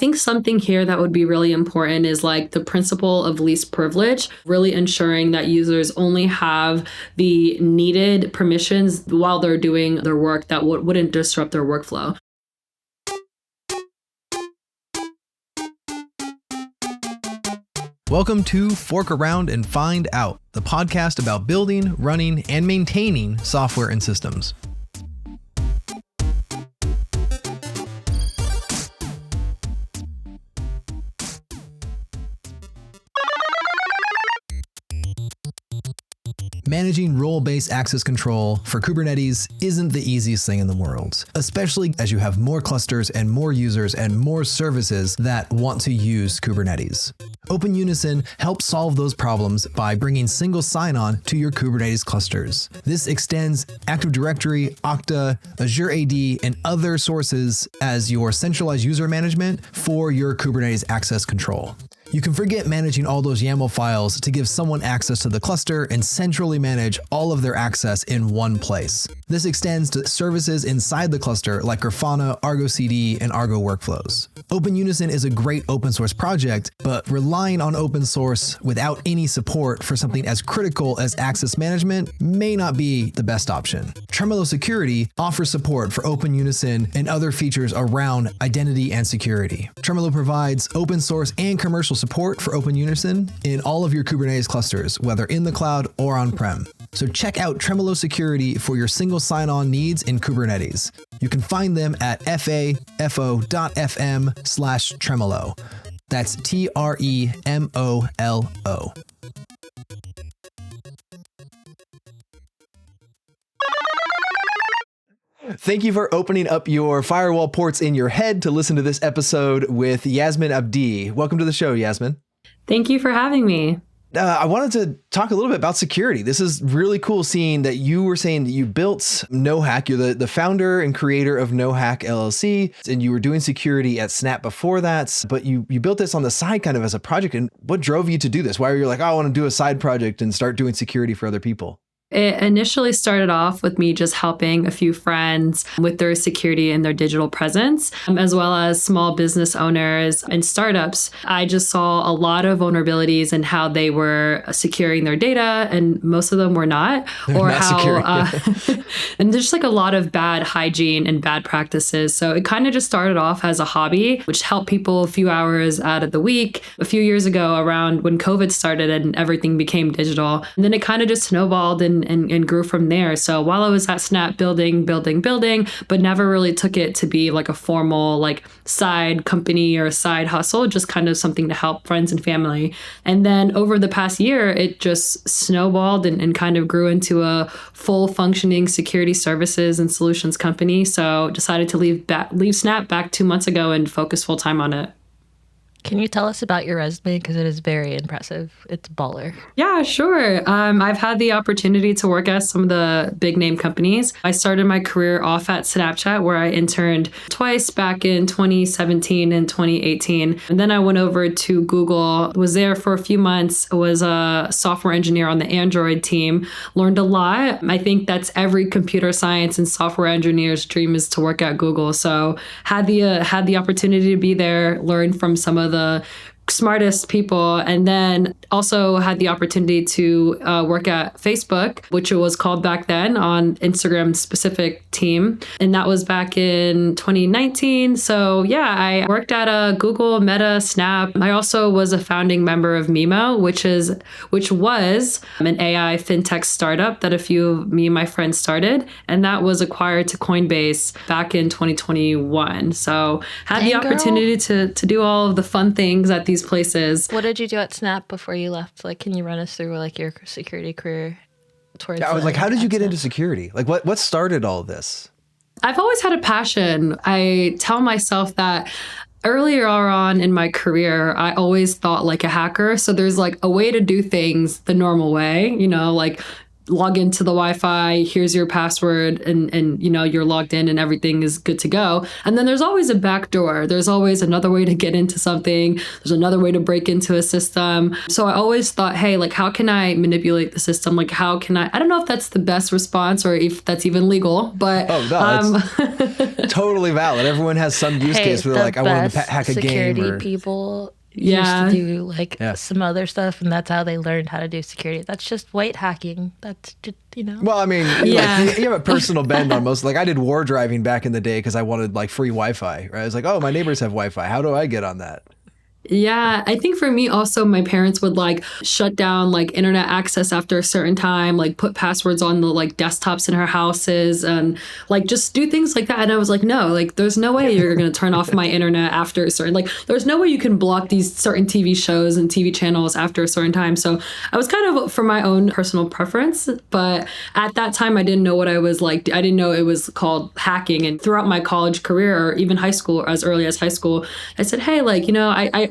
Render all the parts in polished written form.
think something here that would be really important is like the principle of least privilege, really ensuring that users only have the needed permissions while they're doing their work that wouldn't disrupt their workflow. Welcome to Fork Around and Find Out, the podcast about building, running, and maintaining software and systems. Managing role-based access control for Kubernetes isn't the easiest thing in the world, especially as you have more clusters and more users and more services that want to use Kubernetes. OpenUnison helps solve those problems by bringing single sign-on to your Kubernetes clusters. This extends Active Directory, Okta, Azure AD, and other sources as your centralized user management for your Kubernetes access control. You can forget managing all those YAML files to give someone access to the cluster and centrally manage all of their access in one place. This extends to services inside the cluster like Grafana, Argo CD, and Argo Workflows. OpenUnison is a great open source project, but relying on open source without any support for something as critical as access management may not be the best option. Tremolo Security offers support for OpenUnison and other features around identity and security. Tremolo provides open source and commercial support for OpenUnison in all of your Kubernetes clusters, whether in the cloud or on-prem. So check out Tremolo Security for your single sign-on needs in Kubernetes. You can find them at FAFOFM/Tremolo. That's TREMOLO. Thank you for opening up your firewall ports in your head to listen to this episode with Yasmin Abdi. Welcome to the show, Yasmin. Thank you for having me. I wanted to talk a little bit about security. This is really cool seeing that you were saying that you built noHack. You're the founder and creator of noHack LLC, and you were doing security at Snap before that, but you built this on the side kind of as a project. And what drove you to do this? Why were you like, oh, I want to do a side project and start doing security for other people? It initially started off with me just helping a few friends with their security and their digital presence, as well as small business owners and startups. I just saw a lot of vulnerabilities in how they were securing their data, and most of them were not. Or not how, and there's just like a lot of bad hygiene and bad practices. So it kind of just started off as a hobby, which helped people a few hours out of the week. A few years ago, around when COVID started and everything became digital, and then it kind of just snowballed and grew from there. So while I was at Snap building, but never really took it to be like a formal like side company or a side hustle, just kind of something to help friends and family. And then over the past year, it just snowballed and kind of grew into a full functioning security services and solutions company. So decided to leave Snap back 2 months ago and focus full time on it. Can you tell us about your resume? Because it is very impressive. It's baller. Yeah, sure. I've had the opportunity to work at some of the big name companies. I started my career off at Snapchat, where I interned twice back in 2017 and 2018. And then I went over to Google, was there for a few months, was a software engineer on the Android team, learned a lot. I think that's every computer science and software engineer's dream, is to work at Google. So had the opportunity to be there, learn from some of the smartest people, and then also had the opportunity to work at Facebook, which it was called back then, on Instagram specific team. And that was back in 2019. So yeah, I worked at Google, Meta, Snap. I also was a founding member of Mimo, which was an AI fintech startup that a few of me and my friends started. And that was acquired to Coinbase back in 2021. So had the opportunity to do all of the fun things at these places. What did you do at Snap before you left? Like, can you run us through like your security career towards? I was like, how did you get Snap? into security? Like, what started all of this? I've always had a passion. I tell myself that earlier on in my career, I always thought like a hacker. So there's like a way to do things the normal way, like log into the Wi-Fi, here's your password, and you're logged in and everything is good to go. And then there's always a back door. There's always another way to get into something. There's another way to break into a system. So I always thought, hey, like, how can I manipulate the system? Like, how can I don't know if that's the best response or if that's even legal, but it's totally valid. Everyone has some use case where they're like, I want to hack a game. Security people used to do some other stuff, and that's how they learned how to do security. That's just white hacking. That's just, Well, I mean, you have a personal bend on most. Like, I did war driving back in the day because I wanted like free Wi-Fi. Right? I was like, oh, my neighbors have Wi-Fi. How do I get on that? Yeah, I think for me also, my parents would like shut down like internet access after a certain time, like put passwords on the like desktops in our houses and like just do things like that. And I was like, no, like there's no way you're going to turn off my internet after a certain, like there's no way you can block these certain TV shows and TV channels after a certain time. So I was kind of for my own personal preference, but at that time I didn't know what I was like. I didn't know it was called hacking. And throughout my college career or even high school, or as early as high school, I said, hey, like,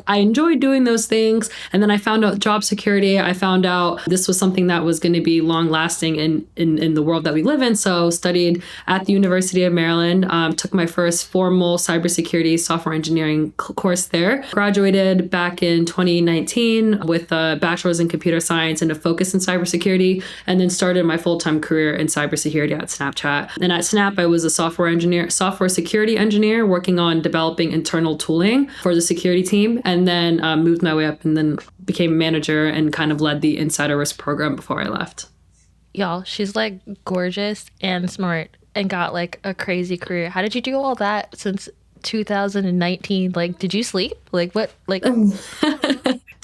I enjoyed doing those things. And then I found out job security. I found out this was something that was going to be long lasting in the world that we live in. So studied at the University of Maryland, took my first formal cybersecurity software engineering course there. Graduated back in 2019 with a bachelor's in computer science and a focus in cybersecurity, and then started my full-time career in cybersecurity at Snapchat. And at Snap, I was a software security engineer working on developing internal tooling for the security team. And then moved my way up and then became a manager and kind of led the insider risk program before I left. Y'all, she's like gorgeous and smart and got like a crazy career. How did you do all that since 2019? Like, did you sleep? Like, what? Like,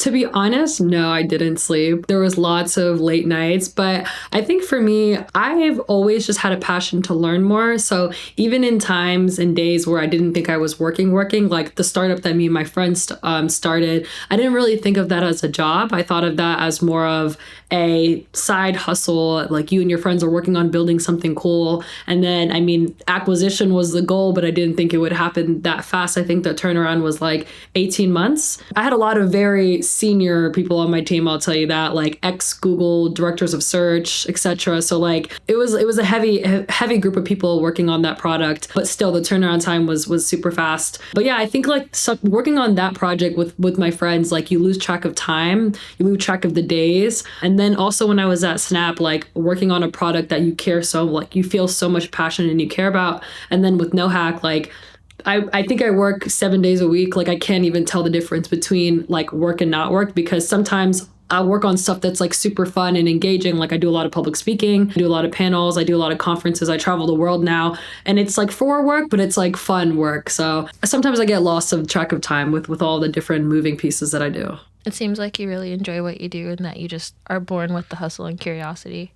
To be honest, no, I didn't sleep. There was lots of late nights, but I think for me, I've always just had a passion to learn more. So even in times and days where I didn't think I was working, like the startup that me and my friends started, I didn't really think of that as a job. I thought of that as more of a side hustle, like you and your friends are working on building something cool. And then, I mean, acquisition was the goal, but I didn't think it would happen that fast. I think the turnaround was like 18 months. I had a lot of very senior people on my team, I'll tell you that, like ex-Google directors of search, etc. So like it was a heavy group of people working on that product, but still the turnaround time was super fast. But yeah, I think like working on that project with my friends, like you lose track of time, you lose track of the days. And then also when I was at Snap, like working on a product that you care so, like you feel so much passion and you care about. And then with noHack, like I think I work 7 days a week. Like I can't even tell the difference between like work and not work, because sometimes I work on stuff that's like super fun and engaging. Like I do a lot of public speaking, I do a lot of panels, I do a lot of conferences. I travel the world now, and it's like for work, but it's like fun work. So sometimes I get lost of track of time with all the different moving pieces that I do. It seems like you really enjoy what you do and that you just are born with the hustle and curiosity.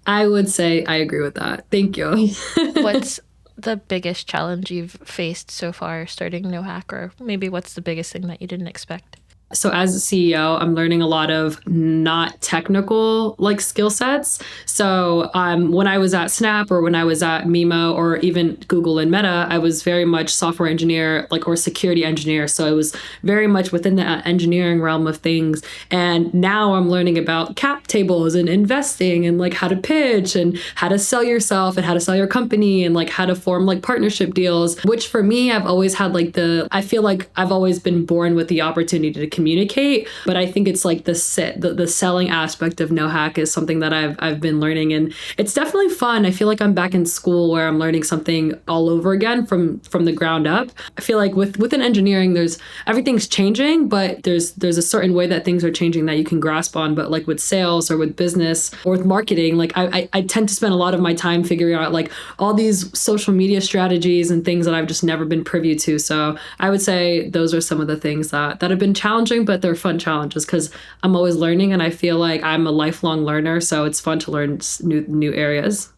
I would say I agree with that. Thank you. What's the biggest challenge you've faced so far starting noHack, or maybe what's the biggest thing that you didn't expect? So as a CEO, I'm learning a lot of not technical like skill sets. So when I was at Snap or when I was at Mimo or even Google and Meta, I was very much software engineer, like, or security engineer. So it was very much within the engineering realm of things. And now I'm learning about cap tables and investing and like how to pitch and how to sell yourself and how to sell your company and like how to form like partnership deals, which for me, I've always had like I feel like I've always been born with the opportunity to communicate, but I think it's like the selling aspect of noHack is something that I've been learning, and it's definitely fun. I feel like I'm back in school where I'm learning something all over again from the ground up. I feel like within engineering, everything's changing, but there's a certain way that things are changing that you can grasp on. But like with sales or with business or with marketing, like I tend to spend a lot of my time figuring out like all these social media strategies and things that I've just never been privy to. So I would say those are some of the things that have been challenging, but they're fun challenges because I'm always learning, and I feel like I'm a lifelong learner. So it's fun to learn new areas.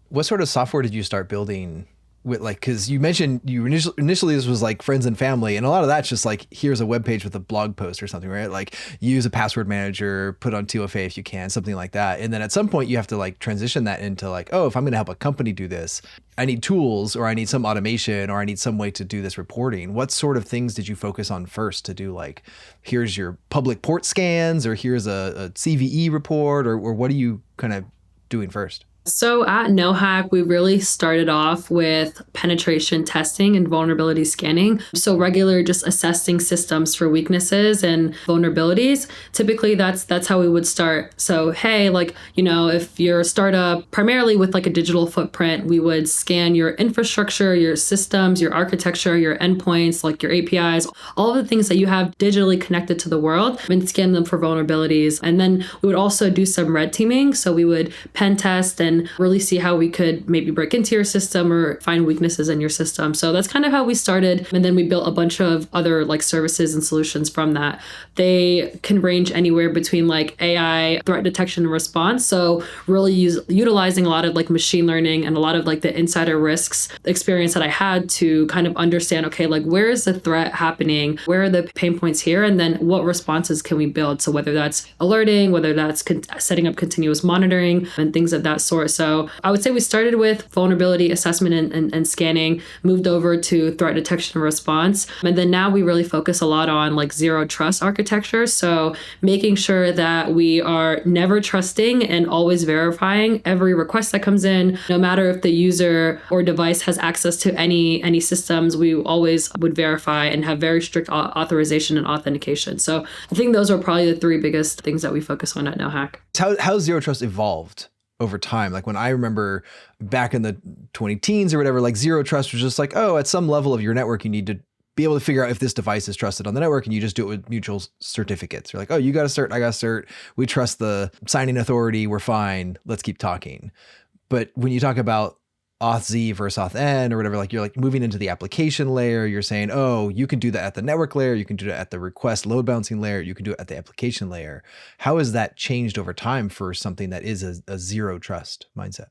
What sort of software did you start building with, like, because you mentioned you initially this was like friends and family, and a lot of that's just like, here's a web page with a blog post or something, right? Like use a password manager, put on 2FA if you can, something like that. And then at some point you have to like transition that into like, oh, if I'm going to help a company do this, I need tools, or I need some automation, or I need some way to do this reporting. What sort of things did you focus on first to do, like, here's your public port scans, or here's a CVE report, or what do you kind of doing first? So at noHack, we really started off with penetration testing and vulnerability scanning. So regular just assessing systems for weaknesses and vulnerabilities. Typically that's how we would start. So, hey, if you're a startup primarily with like a digital footprint, we would scan your infrastructure, your systems, your architecture, your endpoints, like your APIs, all of the things that you have digitally connected to the world, and scan them for vulnerabilities. And then we would also do some red teaming. So we would pen test and really see how we could maybe break into your system or find weaknesses in your system. So that's kind of how we started. And then we built a bunch of other like services and solutions from that. They can range anywhere between like AI threat detection and response. So really utilizing a lot of like machine learning and a lot of like the insider risks experience that I had to kind of understand, okay, like where is the threat happening? Where are the pain points here? And then what responses can we build? So whether that's alerting, whether that's setting up continuous monitoring and things of that sort. So I would say we started with vulnerability assessment and scanning, moved over to threat detection and response. And then now we really focus a lot on like zero trust architecture. So making sure that we are never trusting and always verifying every request that comes in, no matter if the user or device has access to any systems, we always would verify and have very strict authorization and authentication. So I think those are probably the three biggest things that we focus on at noHack. How zero trust evolved over time? Like when I remember back in the 2010s or whatever, like zero trust was just like, oh, at some level of your network, you need to be able to figure out if this device is trusted on the network, and you just do it with mutual certificates. You're like, oh, you got a cert, I got a cert. We trust the signing authority. We're fine. Let's keep talking. But when you talk about auth-Z versus auth-N or whatever, like you're like moving into the application layer, you're saying, oh, you can do that at the network layer. You can do that at the request load balancing layer. You can do it at the application layer. How has that changed over time for something that is a zero trust mindset?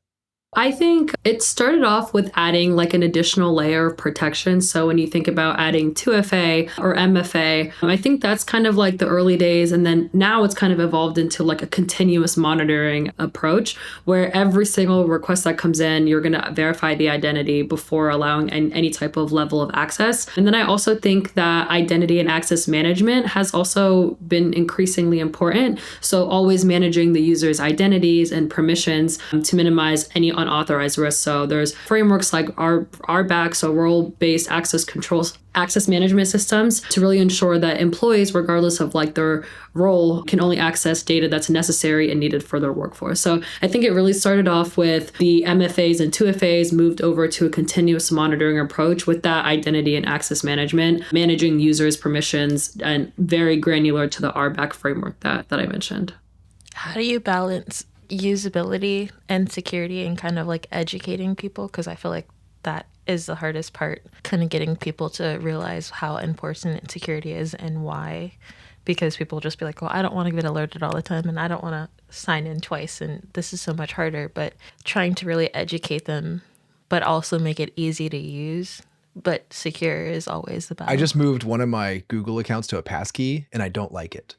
I think it started off with adding like an additional layer of protection. So when you think about adding 2FA or MFA, I think that's kind of like the early days. And then now it's kind of evolved into like a continuous monitoring approach where every single request that comes in, you're going to verify the identity before allowing any type of level of access. And then I also think that identity and access management has also been increasingly important. So always managing the user's identities and permissions to minimize any unauthorized risks. So there's frameworks like RBAC, so role-based access management systems, to really ensure that employees, regardless of like their role, can only access data that's necessary and needed for their workforce. So I think it really started off with the MFAs and 2FAs, moved over to a continuous monitoring approach with that identity and access management, managing users' permissions, and very granular to the RBAC framework that I mentioned. How do you balance usability and security and kind of like educating people? Because I feel like that is the hardest part, kind of getting people to realize how important security is and why. Because people just be like, well, I don't want to get alerted all the time and I don't want to sign in twice and this is so much harder. But trying to really educate them, but also make it easy to use, but secure is always the balance. I just moved one of my Google accounts to a passkey and I don't like it.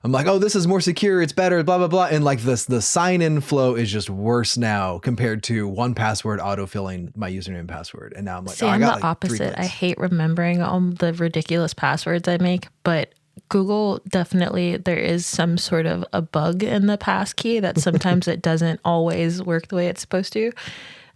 I'm like, oh, this is more secure. It's better, blah, blah, blah. And like the sign-in flow is just worse now compared to 1Password autofilling my username and password. And now I'm like, See, oh, I I'm got the like opposite. I hate remembering all the ridiculous passwords I make, but Google definitely, there is some sort of a bug in the passkey that sometimes it doesn't always work the way it's supposed to.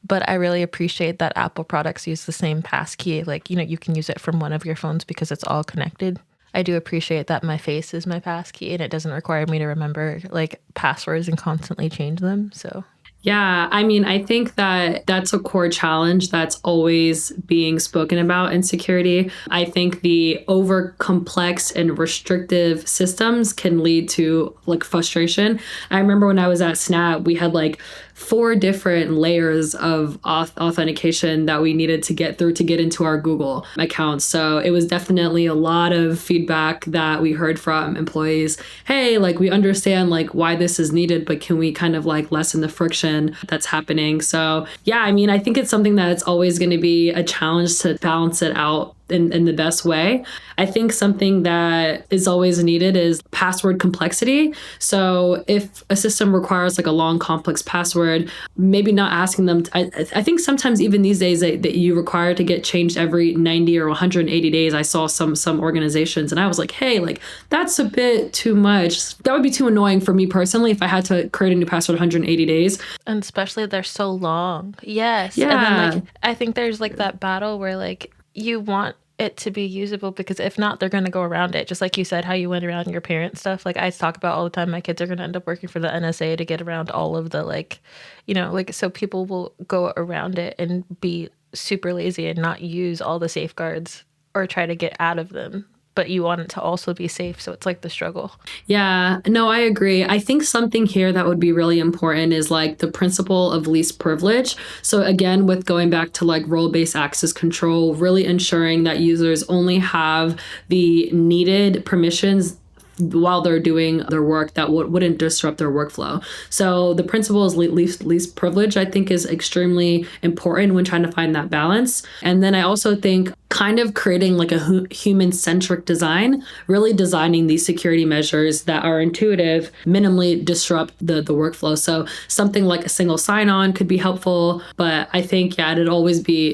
But I really appreciate that Apple products use the same passkey. Like, you can use it from one of your phones because it's all connected. I do appreciate that my face is my passkey and it doesn't require me to remember like passwords and constantly change them. So yeah, I mean, I think that that's a core challenge that's always being spoken about in security. I think the over complex and restrictive systems can lead to like frustration. I remember when I was at Snap, we had like 4 different layers of authentication that we needed to get through to get into our Google account. So it was definitely a lot of feedback that we heard from employees. Hey, like we understand like why this is needed, but can we kind of like lessen the friction that's happening? So yeah, I mean, I think it's something that's always going to be a challenge to balance it out in the best way. I think something that is always needed is password complexity. So if a system requires like a long, complex password, maybe not asking them. I think sometimes even these days that you require to get changed every 90 or 180 days. I saw some organizations and I was like, hey, like that's a bit too much. That would be too annoying for me personally if I had to create a new password 180 days. And especially they're so long. Yes. Yeah. And then like I think there's like that battle where like you want it to be usable because if not, they're going to go around it. Just like you said, how you went around your parents' stuff. Like I talk about all the time, my kids are going to end up working for the NSA to get around all of the like, you know, like so people will go around it and be super lazy and not use all the safeguards or try to get out of them. But you want it to also be safe. So it's like the struggle. Yeah, no, I agree. I think something here that would be really important is like the principle of least privilege. So again, with going back to like role-based access control, really ensuring that users only have the needed permissions while they're doing their work that wouldn't disrupt their workflow. So the principle is least privilege, I think, is extremely important when trying to find that balance. And then I also think kind of creating like a human-centric design, really designing these security measures that are intuitive, minimally disrupt the workflow. So something like a single sign-on could be helpful, but I think, yeah, it'll always be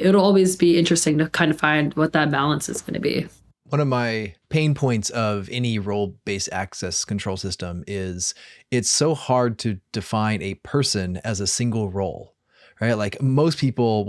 interesting to kind of find what that balance is going to be. One of my pain points of any role-based access control system is it's so hard to define a person as a single role, right? Like most people,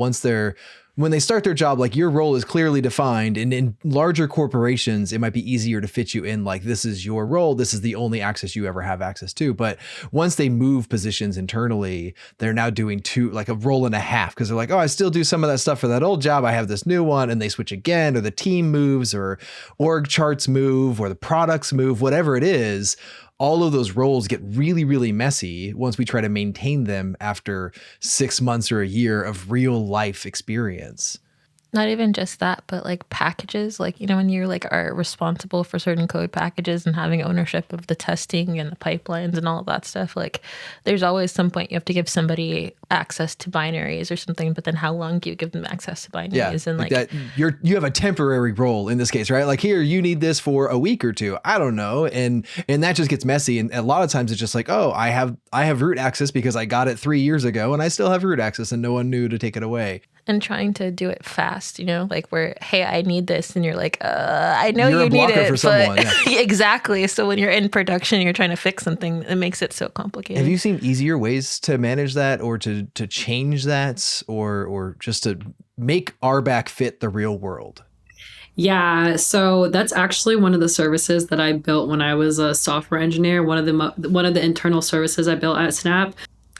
when they start their job, like your role is clearly defined, and in larger corporations, it might be easier to fit you in like, this is your role. This is the only access you ever have access to. But once they move positions internally, they're now doing like a role and a half because they're like, oh, I still do some of that stuff for that old job. I have this new one, and they switch again, or the team moves, or org charts move, or the products move, whatever it is. All of those roles get really, really messy once we try to maintain them after 6 months or a year of real life experience. Not even just that, but like packages, like, you know, when you're like are responsible for certain code packages and having ownership of the testing and the pipelines and all of that stuff, like there's always some point you have to give somebody access to binaries or something, but then how long do you give them access to binaries? Yeah, and like that, you have a temporary role in this case, right? Like here, you need this for a week or two. I don't know. And that just gets messy. And a lot of times it's just like, oh, I have root access because I got it 3 years ago and I still have root access and no one knew to take it away. And trying to do it fast, you know, like where, hey, I need this. And you're like, I know you need it. For someone, yeah. Exactly. So when you're in production, you're trying to fix something, it makes it so complicated. Have you seen easier ways to manage that or to change that or just to make RBAC fit the real world? Yeah, so that's actually one of the services that I built when I was a software engineer. One of the internal services I built at Snap.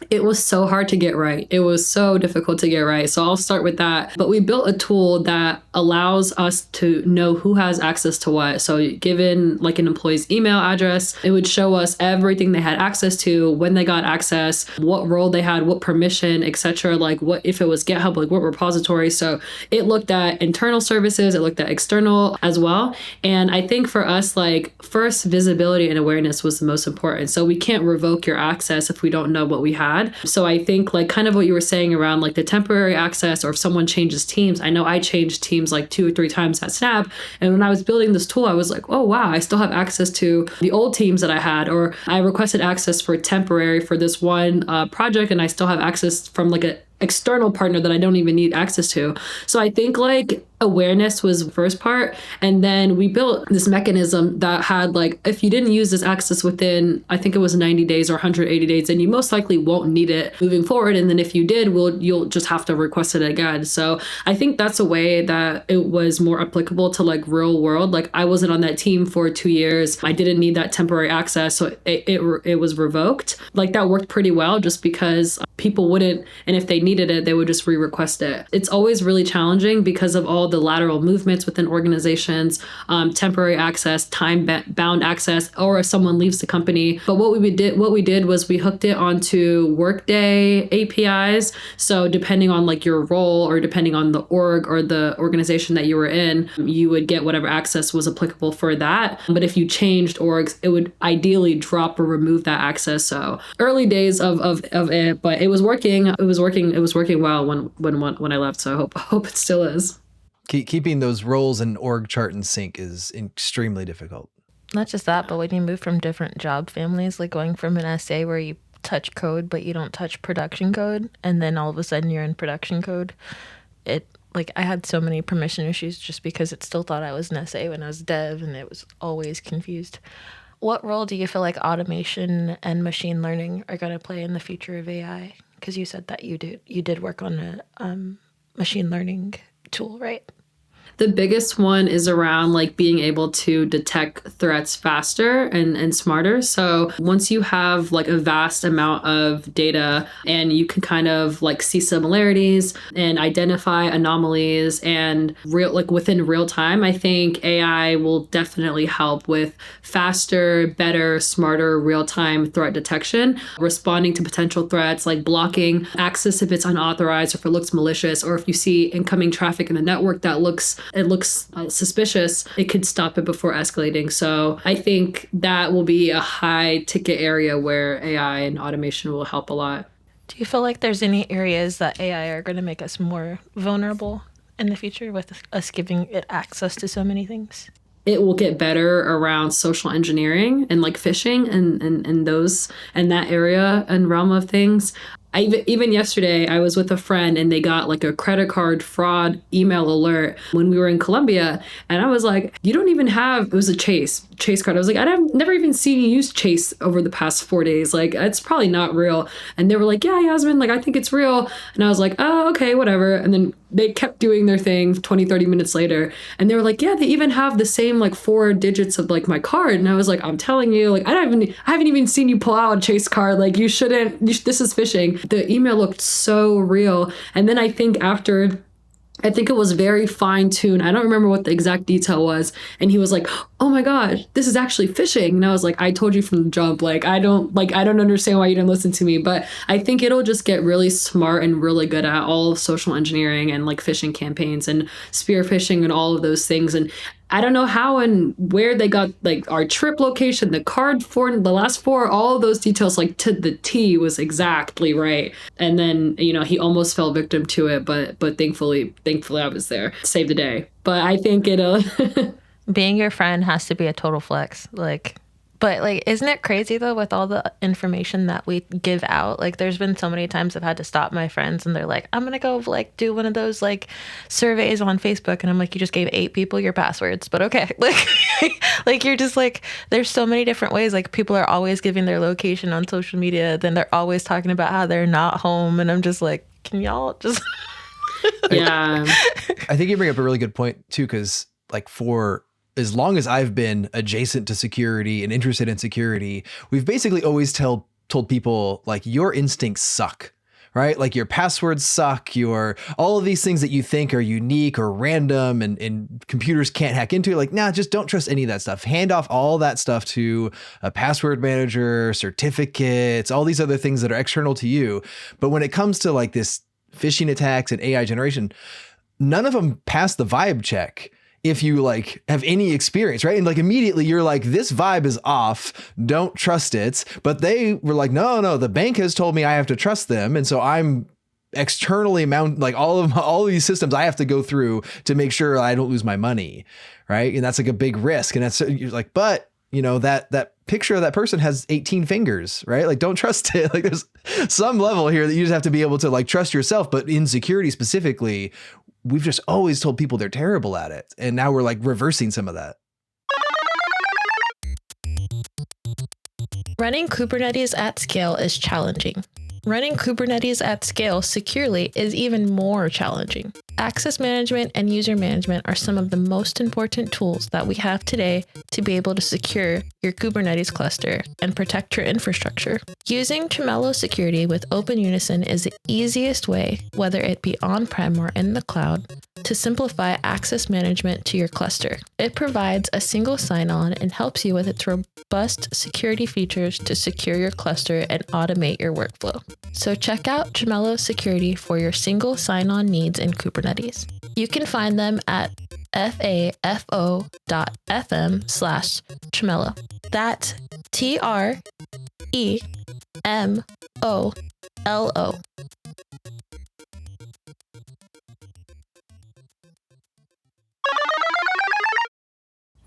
It was so hard to get right. It was so difficult to get right. So I'll start with that. But we built a tool that allows us to know who has access to what. So given like an employee's email address, it would show us everything they had access to, when they got access, what role they had, what permission, etc. Like what if it was GitHub, like what repository. So it looked at internal services, it looked at external as well. And I think for us, like first, visibility and awareness was the most important. So we can't revoke your access if we don't know what we have. So I think like kind of what you were saying around like the temporary access, or if someone changes teams, I know I changed teams like 2 or 3 times at Snap. And when I was building this tool, I was like, oh, wow, I still have access to the old teams that I had, or I requested access for temporary for this one project. And I still have access from like a external partner that I don't even need access to. So I think like awareness was the first part. And then we built this mechanism that had like, if you didn't use this access within, I think it was 90 days or 180 days, then you most likely won't need it moving forward. And then if you did, you'll just have to request it again. So I think that's a way that it was more applicable to like real world. Like I wasn't on that team for 2 years. I didn't need that temporary access. So it was revoked. Like that worked pretty well just because people wouldn't, and if they needed it, they would just re-request it. It's always really challenging because of all the lateral movements within organizations, temporary access, time-bound access, or if someone leaves the company. But what we did was we hooked it onto Workday APIs. So depending on like your role or depending on the org or the organization that you were in, you would get whatever access was applicable for that. But if you changed orgs, it would ideally drop or remove that access. So early days of it, but it was working. It was working well when I left. So I hope it still is. keeping those roles and org chart in sync is extremely difficult. Not just that, but when you move from different job families, like going from an SA where you touch code, but you don't touch production code, and then all of a sudden you're in production code, I had so many permission issues just because it still thought I was an SA when I was dev, and it was always confused. What role do you feel like automation and machine learning are going to play in the future of AI? Because you said that you did work on a machine learning tool, right? The biggest one is around like being able to detect threats faster and smarter. So once you have like a vast amount of data and you can kind of like see similarities and identify anomalies and within real time, I think AI will definitely help with faster, better, smarter real-time threat detection, responding to potential threats, like blocking access if it's unauthorized, or if it looks malicious, or if you see incoming traffic in the network that looks suspicious, it could stop it before escalating. So I think that will be a high ticket area where AI and automation will help a lot. Do you feel like there's any areas that AI are going to make us more vulnerable in the future with us giving it access to so many things? It will get better around social engineering and like phishing and those and that area and realm of things. Even yesterday, I was with a friend and they got like a credit card fraud email alert when we were in Colombia. And I was like, you don't even have, it was a Chase card. I was like, I've never even seen you use Chase over the past 4 days. Like, it's probably not real. And they were like, yeah, Yasmin, like, I think it's real. And I was like, oh, okay, whatever. And then they kept doing their thing 20, 30 minutes later. And they were like, yeah, they even have the same like 4 digits of like my card. And I was like, I'm telling you, like, I haven't even seen you pull out a Chase card. Like, this is phishing. The email looked so real. And then I think it was very fine-tuned. I don't remember what the exact detail was. And he was like, oh my gosh, this is actually phishing. And I was like, I told you from the jump, I don't understand why you didn't listen to me. But I think it'll just get really smart and really good at all of social engineering and like phishing campaigns and spear phishing and all of those things. And I don't know how and where they got like our trip location, the card for the last 4, all of those details, like to the T was exactly right. And then, he almost fell victim to it, but thankfully I was there, saved the day. But I think it'll being your friend has to be a total flex. But isn't it crazy though, with all the information that we give out? Like, there's been so many times I've had to stop my friends and they're like, I'm going to go like do one of those like surveys on Facebook. And I'm like, you just gave 8 people your passwords, but okay. Like you're just like, there's so many different ways. Like, people are always giving their location on social media. Then they're always talking about how they're not home. And I'm just like, can y'all just... Yeah. I think you bring up a really good point too, because like for as long as I've been adjacent to security and interested in security, we've basically always told people like your instincts suck, right? Like your passwords suck, all of these things that you think are unique or random and computers can't hack into. Like, nah, just don't trust any of that stuff. Hand off all that stuff to a password manager, certificates, all these other things that are external to you. But when it comes to like this phishing attacks and AI generation, none of them pass the vibe check. If you like have any experience, right? And like immediately you're like, this vibe is off, don't trust it. But they were like, no, the bank has told me I have to trust them. And so I'm externally like all of these systems I have to go through to make sure I don't lose my money. Right. And that's like a big risk. And that's, you're like, but that picture of that person has 18 fingers, right? Like, don't trust it. Like, there's some level here that you just have to be able to like trust yourself. But in security specifically, we've just always told people they're terrible at it. And now we're like reversing some of that. Running Kubernetes at scale is challenging. Running Kubernetes at scale securely is even more challenging. Access management and user management are some of the most important tools that we have today to be able to secure your Kubernetes cluster and protect your infrastructure. Using Tremolo security with Open Unison is the easiest way, whether it be on-prem or in the cloud, to simplify access management to your cluster. It provides a single sign-on and helps you with its robust security features to secure your cluster and automate your workflow. So check out Tremolo security for your single sign-on needs in Kubernetes. You can find them at FAFO.FM/Tremolo. That's TREMOLO.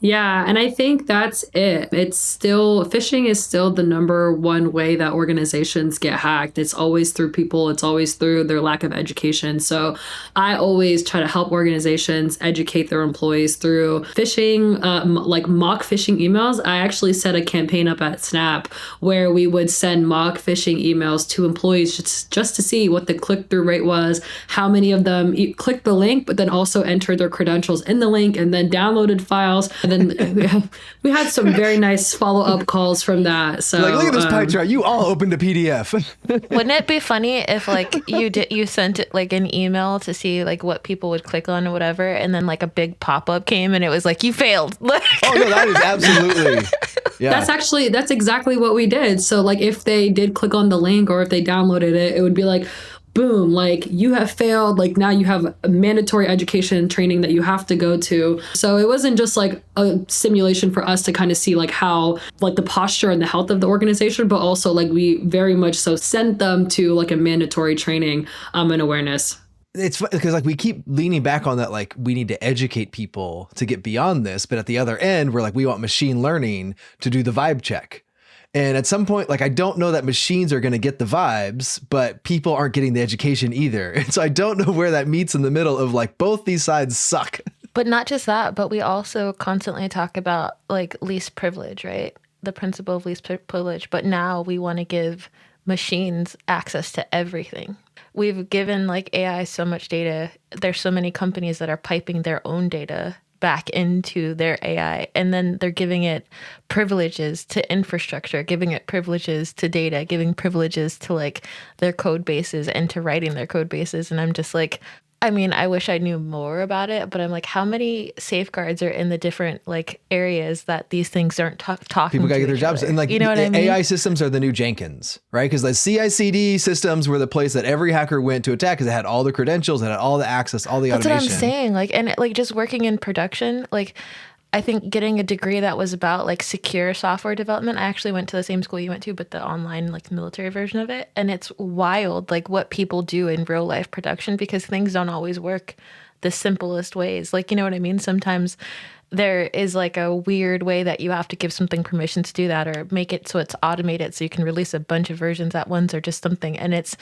Yeah, and I think that's it. It's still, phishing is still the number one way that organizations get hacked. It's always through people, it's always through their lack of education. So I always try to help organizations educate their employees through phishing, like mock phishing emails. I actually set a campaign up at Snap where we would send mock phishing emails to employees just to see what the click-through rate was, how many of them clicked the link, but then also entered their credentials in the link and then downloaded files. And then we had some very nice follow-up calls from that. So like, look at this pie chart. You all opened a PDF. Wouldn't it be funny if like you sent it like an email to see like what people would click on or whatever, and then like a big pop-up came and it was like, you failed. Oh no, that is absolutely. Yeah. That's exactly what we did. So like if they did click on the link or if they downloaded it, it would be like, boom, like you have failed. Like now you have a mandatory education training that you have to go to. So it wasn't just like a simulation for us to kind of see like how like the posture and the health of the organization, but also like we very much so sent them to like a mandatory training and awareness. It's because like we keep leaning back on that, like we need to educate people to get beyond this. But at the other end, we're like, we want machine learning to do the vibe check. And at some point, like, I don't know that machines are going to get the vibes, but people aren't getting the education either. And so I don't know where that meets in the middle of like both these sides suck. But not just that, but we also constantly talk about like least privilege, right? The principle of least privilege. But now we want to give machines access to everything. We've given like AI so much data. There's so many companies that are piping their own data back into their AI, and then they're giving it privileges to infrastructure, giving it privileges to data, giving privileges to like their code bases and to writing their code bases. And I'm just like, I mean, I wish I knew more about it, but I'm like, how many safeguards are in the different like areas that these things aren't talking? People got to get their each jobs. other? And like, you know what I mean? AI systems are the new Jenkins, right? Because the CI/CD systems were the place that every hacker went to attack because it had all the credentials, it had all the access, all the automation. That's what I'm saying. Like, and like just working in production, like I think getting a degree that was about like secure software development. I actually went to the same school you went to, but the online like military version of it. And it's wild like what people do in real life production, because things don't always work the simplest ways. Like, you know what I mean? Sometimes there is like a weird way that you have to give something permission to do that, or make it so it's automated so you can release a bunch of versions at once or just something. And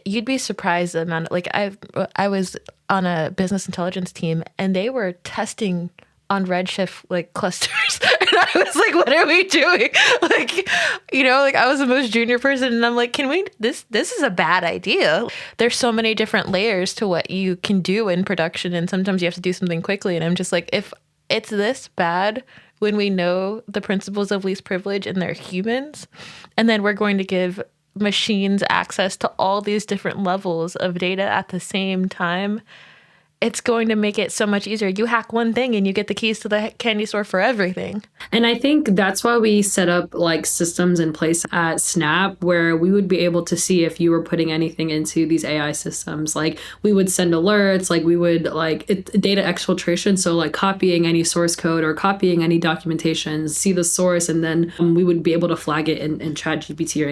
you'd be surprised the amount of, like I was on a business intelligence team and they were testing on Redshift like clusters. And I was like, what are we doing? Like, you know, like I was the most junior person and I'm like, this is a bad idea. There's so many different layers to what you can do in production. And sometimes you have to do something quickly. And I'm just like, if it's this bad when we know the principles of least privilege and they're humans, and then we're going to give machines access to all these different levels of data at the same time, it's going to make it so much easier. You hack one thing and you get the keys to the candy store for everything. And I think that's why we set up like systems in place at Snap where we would be able to see if you were putting anything into these AI systems. Like we would send alerts, like we would data exfiltration. So like copying any source code or copying any documentation, see the source, and then we would be able to flag it in ChatGPT or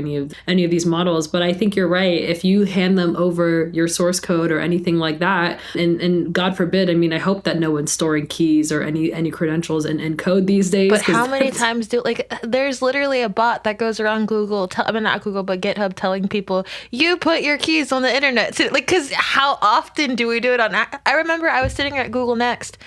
any of these models. But I think you're right. If you hand them over your source code or anything like that, and God forbid, I mean, I hope that no one's storing keys or any credentials and code these days. But how many times there's literally a bot that goes around Google, not Google, but GitHub telling people, you put your keys on the internet. So, like, because how often do we do it on that? I remember I was sitting at Google Next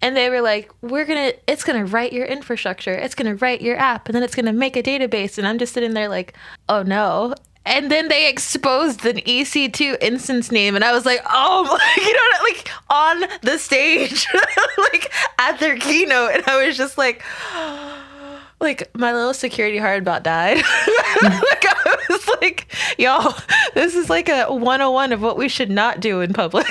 and they were like, it's going to write your infrastructure. It's going to write your app and then it's going to make a database. And I'm just sitting there like, oh no. And then they exposed an EC2 instance name, and I was like, "Oh, you know, like on the stage, like at their keynote," and I was just like my little security heart about died. Like I was like, "Y'all, this is like a 101 of what we should not do in public."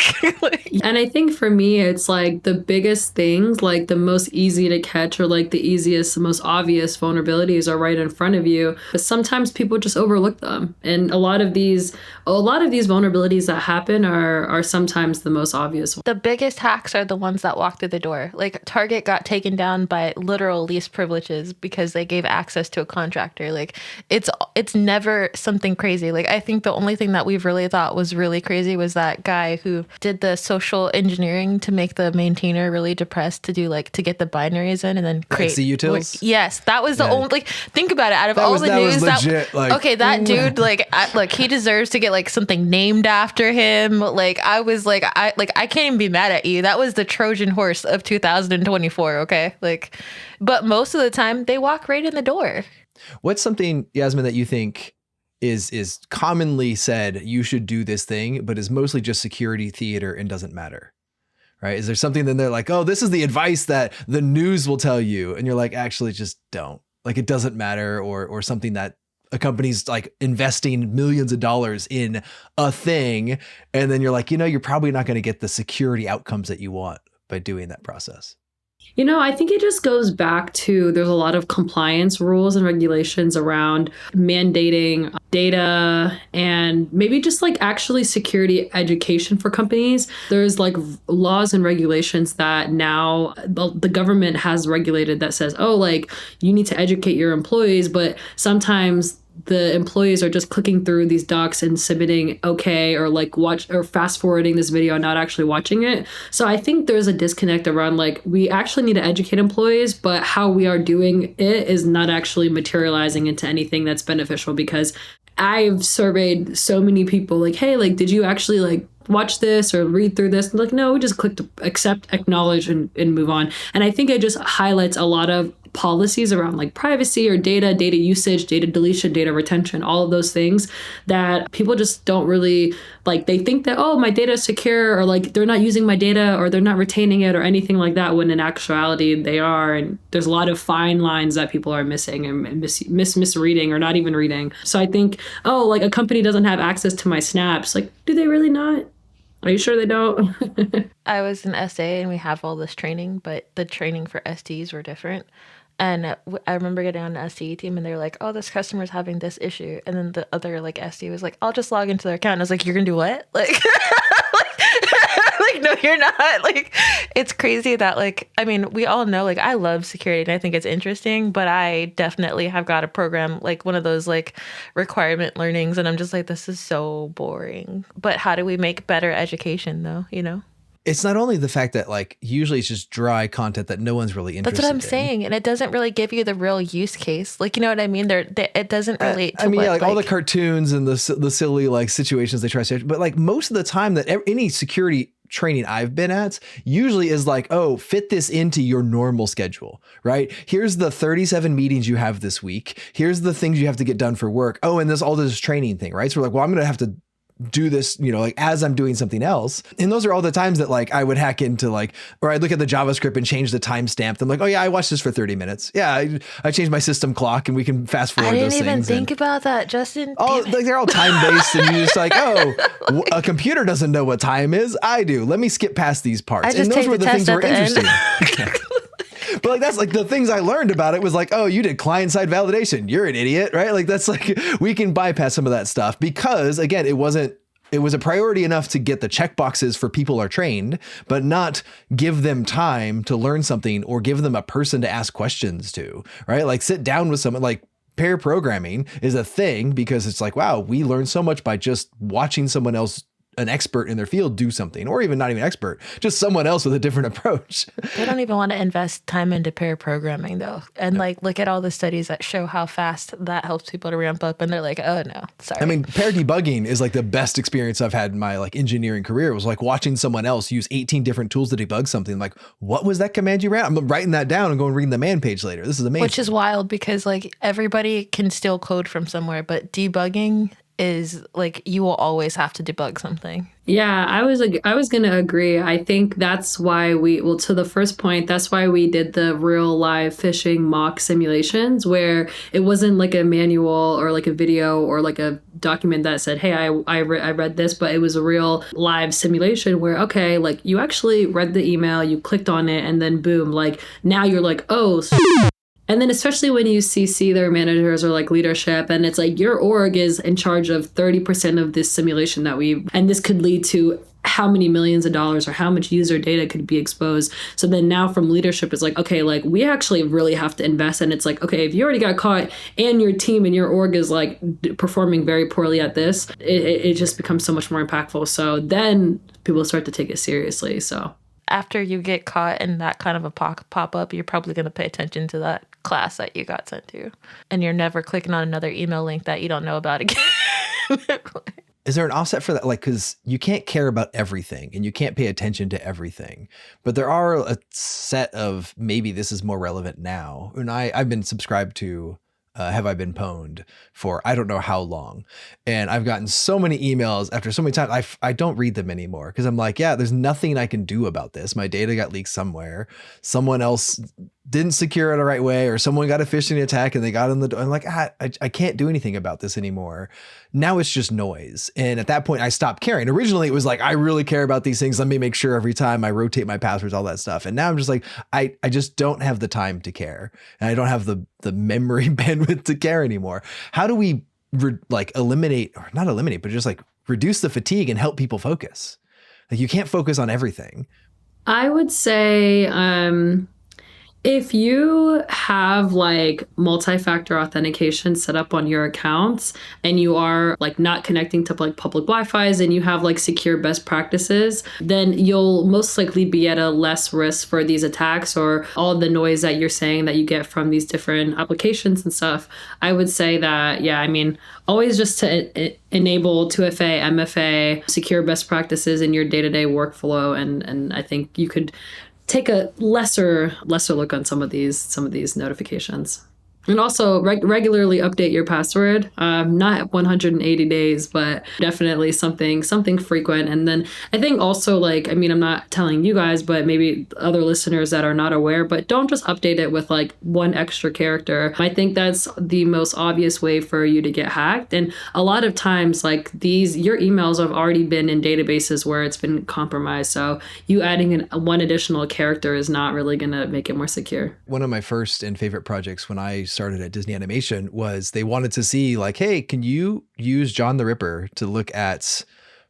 And I think for me, it's like the biggest things, like the most easy to catch or like the easiest, the most obvious vulnerabilities are right in front of you. But sometimes people just overlook them. And a lot of these vulnerabilities that happen are sometimes the most obvious. The biggest hacks are the ones that walk through the door. Like Target got taken down by literal least privileges because they gave access to a contractor. Like it's it's never something crazy. Like, I think the only thing that we've really thought was really crazy was that guy who did the social engineering to make the maintainer really depressed to do like to get the binaries in and then create XCutils? Yes, that was the only, like, think about it, out of all the news that dude, like, look, he deserves to get like something named after him. Like, I was like, I can't even be mad at you. That was the Trojan horse of 2024. Okay, like, but most of the time they walk right in the door. What's something, Yasmin, that you think is commonly said, you should do this thing, but is mostly just security theater and doesn't matter? Right? Is there something that they're like, oh, this is the advice that the news will tell you, and you're like, actually, just don't. Like, it doesn't matter, or something that a company's like investing millions of dollars in a thing, and then you're like, you're probably not going to get the security outcomes that you want by doing that process. I think it just goes back to there's a lot of compliance rules and regulations around mandating data and maybe just like actually security education for companies. There's like laws and regulations that now the government has regulated that says, oh, like you need to educate your employees, but sometimes the employees are just clicking through these docs and submitting okay, or like watch or fast forwarding this video, not actually watching it. So I think there's a disconnect around like we actually need to educate employees, but how we are doing it is not actually materializing into anything that's beneficial, because I've surveyed so many people like, hey, like, did you actually like watch this or read through this? And like, no, we just clicked accept, acknowledge, and move on. And I think it just highlights a lot of policies around like privacy or data usage, data deletion, data retention, all of those things that people just don't really like. They think that, oh, my data is secure, or like they're not using my data, or they're not retaining it, or anything like that, when in actuality they are. And there's a lot of fine lines that people are missing and misreading or not even reading. So I think, oh, like a company doesn't have access to my snaps. Like, do they really not? Are you sure they don't? I was in SA and we have all this training, but the training for SDs were different. And I remember getting on the SDE team and they're like, oh, this customer's having this issue. And then the other like SD was like, I'll just log into their account. And I was like, you're going to do what? Like, like, no, you're not. Like, it's crazy that like, I mean, we all know, like, I love security and I think it's interesting, but I definitely have got a program, like one of those like requirement learnings. And I'm just like, this is so boring. But how do we make better education though? It's not only the fact that like usually it's just dry content that no one's really interested in. That's what I'm saying. And it doesn't really give you the real use case. Like, you know what I mean? It doesn't relate to like all the cartoons and the silly like situations they try to say. But like most of the time that any security training I've been at usually is like, oh, fit this into your normal schedule, right? Here's the 37 meetings you have this week. Here's the things you have to get done for work. Oh, and there's all this training thing, right? So we're like, well, I'm going to have to do this, like as I'm doing something else. And those are all the times that like I would hack into like, or I'd look at the JavaScript and change the timestamp. I'm like, oh yeah, I watched this for 30 minutes. Yeah, I changed my system clock and we can fast forward those things. I didn't even think about that, Justin. Oh, like they're all time-based and you're just like, oh, a computer doesn't know what time is. I do. Let me skip past these parts. And those were the things that were interesting. But like, that's like the things I learned about it was like, oh, you did client-side validation. You're an idiot, right? Like that's like, we can bypass some of that stuff because again, it was a priority enough to get the checkboxes for people are trained, but not give them time to learn something or give them a person to ask questions to, right? Like sit down with someone. Like pair programming is a thing because it's like, wow, we learn so much by just watching someone else, an expert in their field, do something, or even not even expert, just someone else with a different approach. They don't even want to invest time into pair programming though. And like, look at all the studies that show how fast that helps people to ramp up. And they're like, oh no, sorry. I mean, pair debugging is like the best experience I've had in my like engineering career. It was like watching someone else use 18 different tools to debug something. Like, what was that command you ran? I'm writing that down and going reading the man page later. This is amazing. Which is wild because like everybody can steal code from somewhere, but debugging is like you will always have to debug something. Yeah, I was going to agree. I think that's why to the first point, that's why we did the real live phishing mock simulations where it wasn't like a manual or like a video or like a document that said, hey, I read this, but it was a real live simulation where, okay, like you actually read the email, you clicked on it, and then boom, like now you're like, oh, and then especially when you CC their managers or like leadership and it's like your org is in charge of 30% of this simulation and this could lead to how many millions of dollars or how much user data could be exposed. So then now from leadership, it's like, okay, like we actually really have to invest. And it's like, okay, if you already got caught and your team and your org is like performing very poorly at this, it just becomes so much more impactful. So then people start to take it seriously. So after you get caught in that kind of a pop-up, you're probably going to pay attention to that class that you got sent to. And you're never clicking on another email link that you don't know about again. Is there an offset for that? Like, because you can't care about everything and you can't pay attention to everything, but there are a set of maybe this is more relevant now. And I've been subscribed to Have I Been Pwned for I don't know how long. And I've gotten so many emails after so many times. I don't read them anymore because I'm like, yeah, there's nothing I can do about this. My data got leaked somewhere. Someone else didn't secure it the right way, or someone got a phishing attack and they got in the door. I'm like, I can't do anything about this anymore. Now it's just noise. And at that point I stopped caring. Originally it was like, I really care about these things. Let me make sure every time I rotate my passwords, all that stuff. And now I'm just like, I just don't have the time to care. And I don't have the memory bandwidth to care anymore. How do we eliminate, or not eliminate, but just like reduce the fatigue and help people focus? Like you can't focus on everything. I would say, if you have like multi-factor authentication set up on your accounts and you are like not connecting to like public Wi-Fi's and you have like secure best practices, then you'll most likely be at a less risk for these attacks or all the noise that you're saying that you get from these different applications and stuff. I would say that, yeah, I mean, always just to enable 2FA, MFA, secure best practices in your day-to-day workflow. And I think you could take a lesser look on some of these notifications. And also regularly update your password. Not 180 days, but definitely something frequent. And then I think also like, I mean, I'm not telling you guys, but maybe other listeners that are not aware, but don't just update it with like one extra character. I think that's the most obvious way for you to get hacked. And a lot of times like your emails have already been in databases where it's been compromised. So you adding one additional character is not really going to make it more secure. One of my first and favorite projects when I started at Disney Animation was they wanted to see like, hey, can you use John the Ripper to look at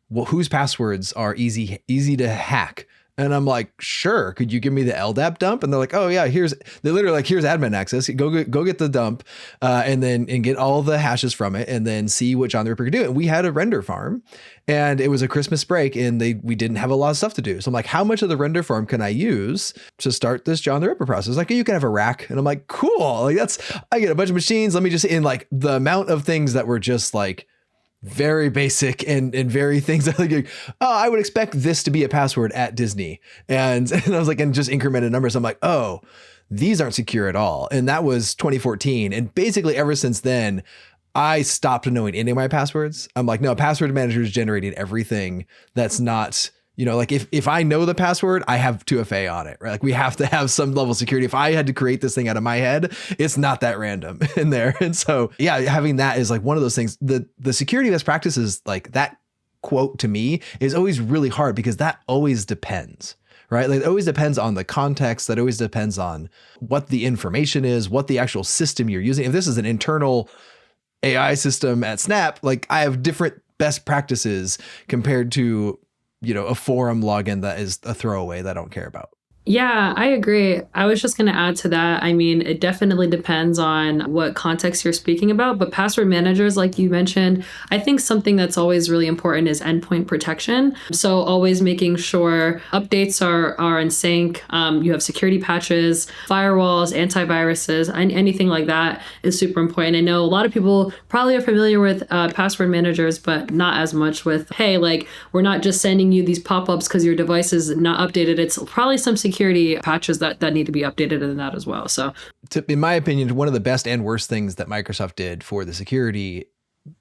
whose passwords are easy to hack? And I'm like, sure. Could you give me the LDAP dump? And they're like, oh yeah, here's admin access. Go get the dump, and get all the hashes from it, and then see what John the Ripper could do. And we had a render farm, and it was a Christmas break, and we didn't have a lot of stuff to do. So I'm like, how much of the render farm can I use to start this John the Ripper process? Like, you can have a rack, and I'm like, cool. Like I get a bunch of machines. Let me just in like the amount of things that were just like very basic and very things that like, oh, I would expect this to be a password at Disney. And I was like, and just incremented numbers. I'm like, oh, these aren't secure at all. And that was 2014. And basically ever since then, I stopped knowing any of my passwords. I'm like, no, password manager is generating everything that's not, like if I know the password, I have 2FA on it, right? Like we have to have some level of security. If I had to create this thing out of my head, it's not that random in there. And so, yeah, having that is like one of those things. The security best practices, like that quote to me is always really hard because that always depends, right? Like it always depends on the context. That always depends on what the information is, what the actual system you're using. If this is an internal AI system at Snap, like I have different best practices compared to a forum login that is a throwaway that I don't care about. Yeah, I agree. I was just going to add to that. I mean, it definitely depends on what context you're speaking about, but password managers, like you mentioned, I think something that's always really important is endpoint protection. So always making sure updates are in sync. You have security patches, firewalls, antiviruses, anything like that is super important. I know a lot of people probably are familiar with password managers, but not as much with, hey, like we're not just sending you these pop-ups because your device is not updated. It's probably some security patches that need to be updated in that as well. So in my opinion, one of the best and worst things that Microsoft did for the security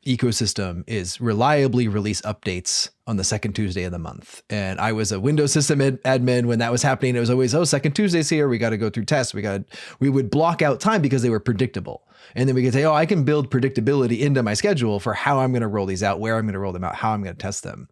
ecosystem is reliably release updates on the second Tuesday of the month. And I was a Windows system admin when that was happening. It was always, second Tuesday's here. We got to go through tests. We would block out time because they were predictable. And then we could say, I can build predictability into my schedule for how I'm going to roll these out, where I'm going to roll them out, how I'm going to test them.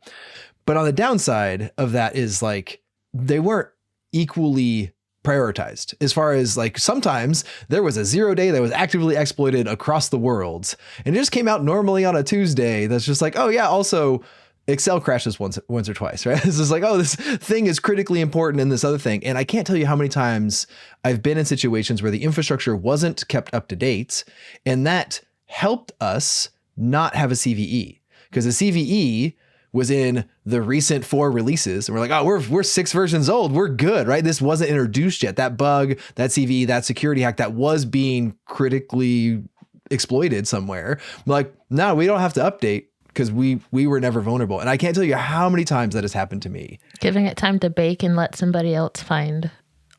But on the downside of that is like, they weren't equally prioritized as far as like sometimes there was a 0-day that was actively exploited across the world and it just came out normally on a Tuesday. That's just like, oh yeah, also Excel crashes once or twice, right? This is like, oh, this thing is critically important in this other thing. And I can't tell you how many times I've been in situations where the infrastructure wasn't kept up to date, and that helped us not have a CVE, because the CVE was in the recent 4 releases. And we're like, oh, we're 6 versions old. We're good, right? This wasn't introduced yet. That bug, that CVE, that security hack that was being critically exploited somewhere. Like, no, we don't have to update, because we were never vulnerable. And I can't tell you how many times that has happened to me. Giving it time to bake and let somebody else find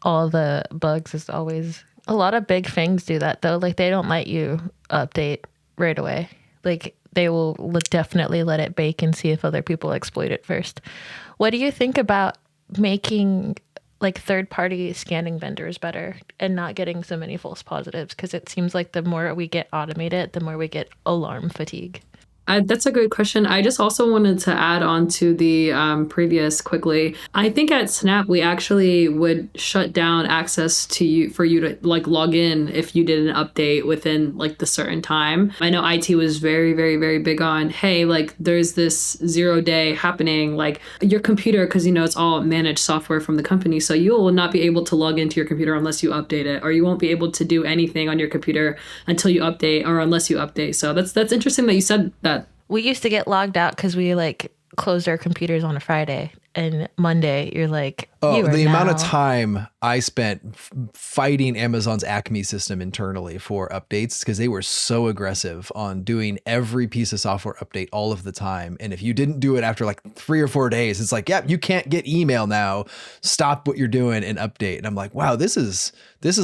all the bugs is always... A lot of big things do that, though. Like, they don't let you update right away. Like, they will definitely let it bake and see if other people exploit it first. What do you think about making like third-party scanning vendors better and not getting so many false positives? Because it seems like the more we get automated, the more we get alarm fatigue. That's a good question. I just also wanted to add on to the previous quickly. I think at Snap, we actually would shut down access to you for you to like log in if you did an update within like the certain time. I know IT was very, very, very big on, hey, like there's this 0 day happening, like your computer, because you know it's all managed software from the company. So you will not be able to log into your computer unless you update it, or you won't be able to do anything on your computer until you update or unless you update. So that's interesting that you said that. We used to get logged out because we like closed our computers on a Friday, and Monday you're like, the amount of time I spent fighting Amazon's Acme system internally for updates, because they were so aggressive on doing every piece of software update all of the time. And if you didn't do it after like 3 or 4 days, it's like, yeah, you can't get email now. Stop what you're doing and update. And I'm like, wow, this is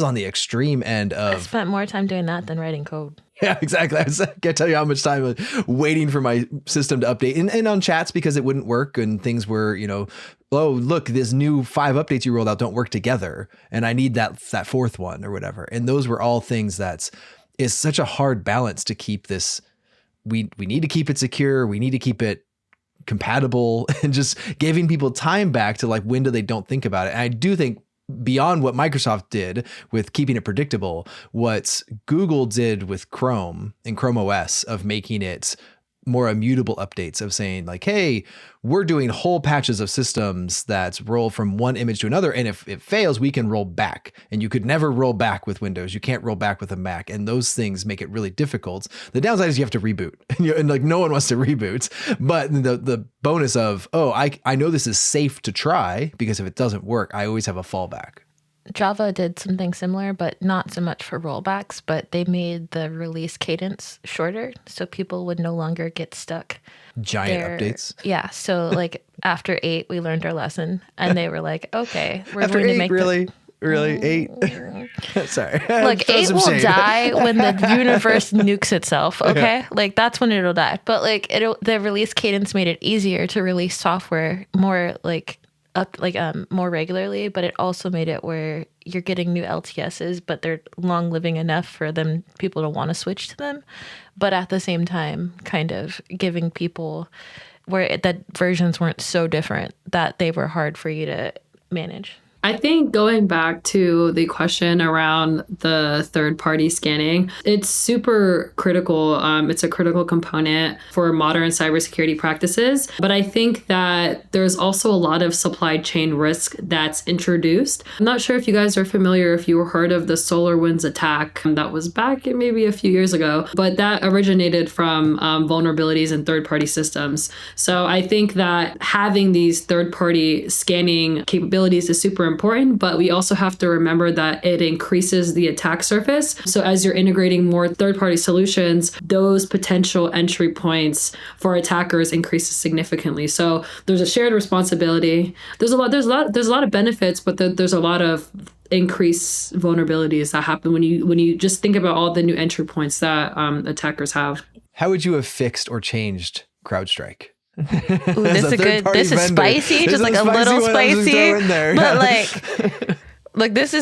on the extreme end of... I spent more time doing that than writing code. Yeah, exactly. I can't tell you how much time I was waiting for my system to update, and on chats because it wouldn't work, and things were, you know, oh, look, this new 5 updates you rolled out don't work together, and I need that 4th one or whatever. And those were all things that is such a hard balance to keep this. We need to keep it secure. We need to keep it compatible, and just giving people time back to like, when do they don't think about it. And I do think, beyond what Microsoft did with keeping it predictable, what Google did with Chrome and Chrome OS of making it more immutable updates, of saying like, hey, we're doing whole patches of systems that roll from one image to another. And if it fails, we can roll back. And you could never roll back with Windows. You can't roll back with a Mac. And those things make it really difficult. The downside is you have to reboot, and like no one wants to reboot. But the bonus of, oh, I know this is safe to try, because if it doesn't work, I always have a fallback. Java did something similar, but not so much for rollbacks, but they made the release cadence shorter so people would no longer get stuck. Giant updates. Yeah. So like after 8, we learned our lesson, and they were like, okay, we're after going 8, to make really? 8? Sorry. Look, 8 will die when the universe nukes itself, okay? Yeah. Like, that's when it'll die. But, like, the release cadence made it easier to release software more, more regularly, but it also made it where you're getting new LTSs, but they're long living enough for people to want to switch to them. But at the same time, kind of giving people that versions weren't so different that they were hard for you to manage. I think going back to the question around the third-party scanning, it's super critical. It's a critical component for modern cybersecurity practices. But I think that there's also a lot of supply chain risk that's introduced. I'm not sure if you guys are familiar, if you heard of the SolarWinds attack that was back maybe a few years ago, but that originated from vulnerabilities in third-party systems. So I think that having these third-party scanning capabilities is super important, but we also have to remember that it increases the attack surface. So as you're integrating more third-party solutions, those potential entry points for attackers increases significantly. So there's a shared responsibility. There's a lot of benefits, but there's a lot of increased vulnerabilities that happen when you just think about all the new entry points that attackers have. How would you have fixed or changed CrowdStrike? Ooh, this is spicy, just like a little spicy, but like this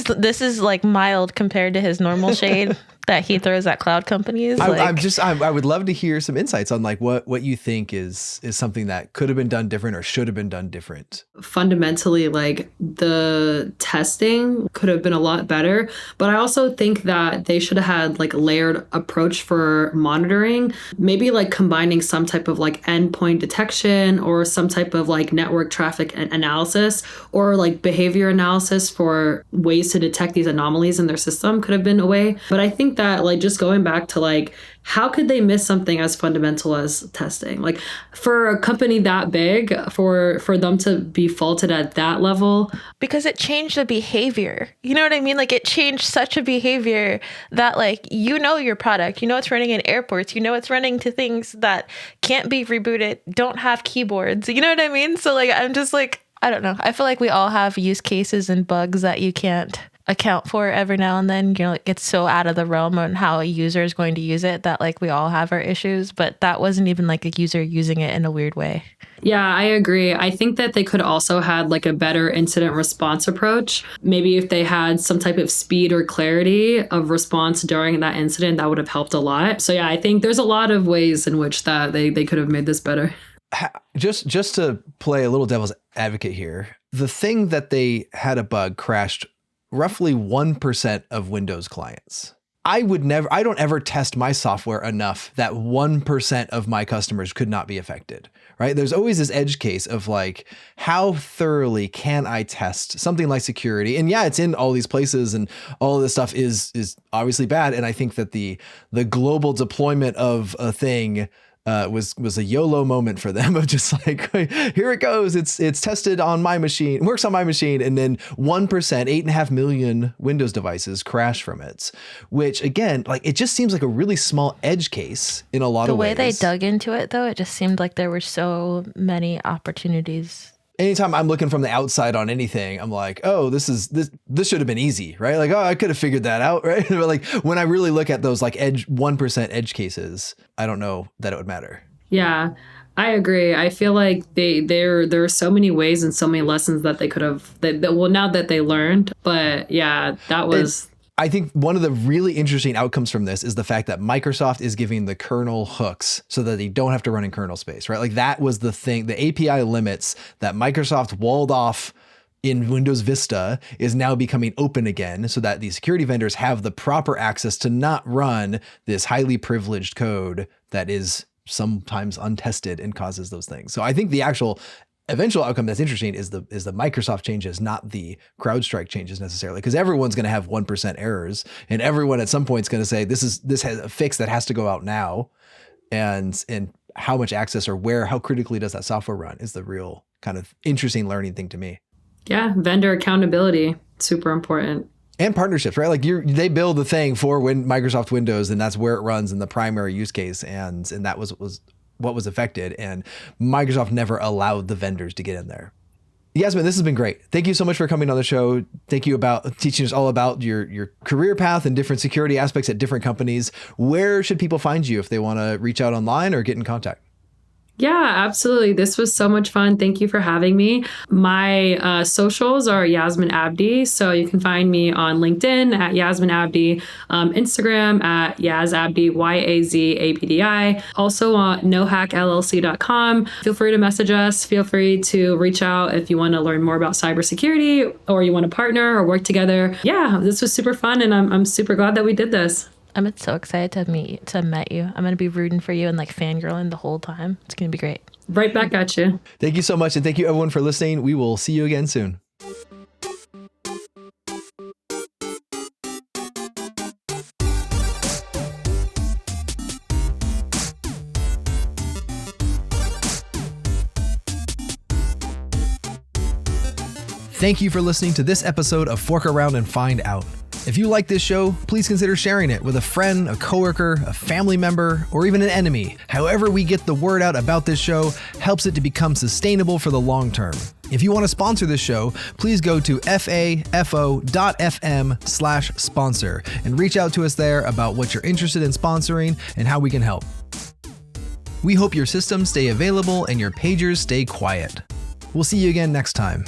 is like mild compared to his normal shade. that he throws at cloud companies. I would love to hear some insights on like what you think is something that could have been done different or should have been done different. Fundamentally, like the testing could have been a lot better, but I also think that they should have had like a layered approach for monitoring, maybe like combining some type of like endpoint detection or some type of like network traffic analysis or like behavior analysis for ways to detect these anomalies in their system could have been a way. But I think that like just going back to like, how could they miss something as fundamental as testing? Like for a company that big, for them to be faulted at that level. Because it changed the behavior. You know what I mean? Like it changed such a behavior that like, your product, it's running in airports, it's running to things that can't be rebooted, don't have keyboards. You know what I mean? So like, I'm just like, I don't know. I feel like we all have use cases and bugs that you can't account for every now and then. It gets so out of the realm on how a user is going to use it that like we all have our issues, but that wasn't even like a user using it in a weird way. Yeah, I agree. I think that they could also had like a better incident response approach. Maybe if they had some type of speed or clarity of response during that incident, that would have helped a lot. So yeah, I think there's a lot of ways in which that they could have made this better. Just to play a little devil's advocate here, the thing that they had a bug crashed roughly 1% of Windows clients. I don't ever test my software enough that 1% of my customers could not be affected, right? There's always this edge case of like, how thoroughly can I test something like security? And yeah, it's in all these places and all of this stuff is obviously bad. And I think that the global deployment of a thing was a YOLO moment for them of just like, here it goes. It's tested on my machine, works on my machine. And then 1%, 8.5 million Windows devices crash from it, which again, like it just seems like a really small edge case in a lot of ways. The way they dug into it though, it just seemed like there were so many opportunities. Anytime I'm looking from the outside on anything, I'm like, oh, this should have been easy, right? Like, oh, I could have figured that out, right? But like when I really look at those like 1% edge cases, I don't know that it would matter. Yeah, I agree. I feel like there are so many ways and so many lessons that they could have, now that they learned. But yeah, that was... I think one of the really interesting outcomes from this is the fact that Microsoft is giving the kernel hooks so that they don't have to run in kernel space, right? Like that was the thing, the API limits that Microsoft walled off in Windows Vista is now becoming open again so that the security vendors have the proper access to not run this highly privileged code that is sometimes untested and causes those things. So I think the actual eventual outcome that's interesting is the Microsoft changes, not the CrowdStrike changes necessarily, because everyone's going to have 1% errors, and everyone at some point is going to say this has a fix that has to go out now, and how much access or how critically does that software run is the real kind of interesting learning thing to me. Yeah, vendor accountability, super important. And partnerships, right? Like they build the thing for Microsoft Windows, and that's where it runs in the primary use case, and that was what was affected, and Microsoft never allowed the vendors to get in there. Yasmin, this has been great. Thank you so much for coming on the show. Thank you about teaching us all about your career path and different security aspects at different companies. Where should people find you if they want to reach out online or get in contact? Yeah, absolutely. This was so much fun. Thank you for having me. My socials are Yasmin Abdi. So you can find me on LinkedIn at Yasmin Abdi, Instagram at YazAbdi, YazAbdi. Also on noHackLLC.com. Feel free to message us. Feel free to reach out if you want to learn more about cybersecurity or you want to partner or work together. Yeah, this was super fun, and I'm super glad that we did this. I'm so excited to have met you. I'm going to be rooting for you and like fangirling the whole time. It's going to be great. Right back at you. Thank you so much. And thank you everyone for listening. We will see you again soon. Thank you for listening to this episode of Fork Around and Find Out. If you like this show, please consider sharing it with a friend, a coworker, a family member, or even an enemy. However we get the word out about this show helps it to become sustainable for the long term. If you want to sponsor this show, please go to FAFO.FM/sponsor and reach out to us there about what you're interested in sponsoring and how we can help. We hope your systems stay available and your pagers stay quiet. We'll see you again next time.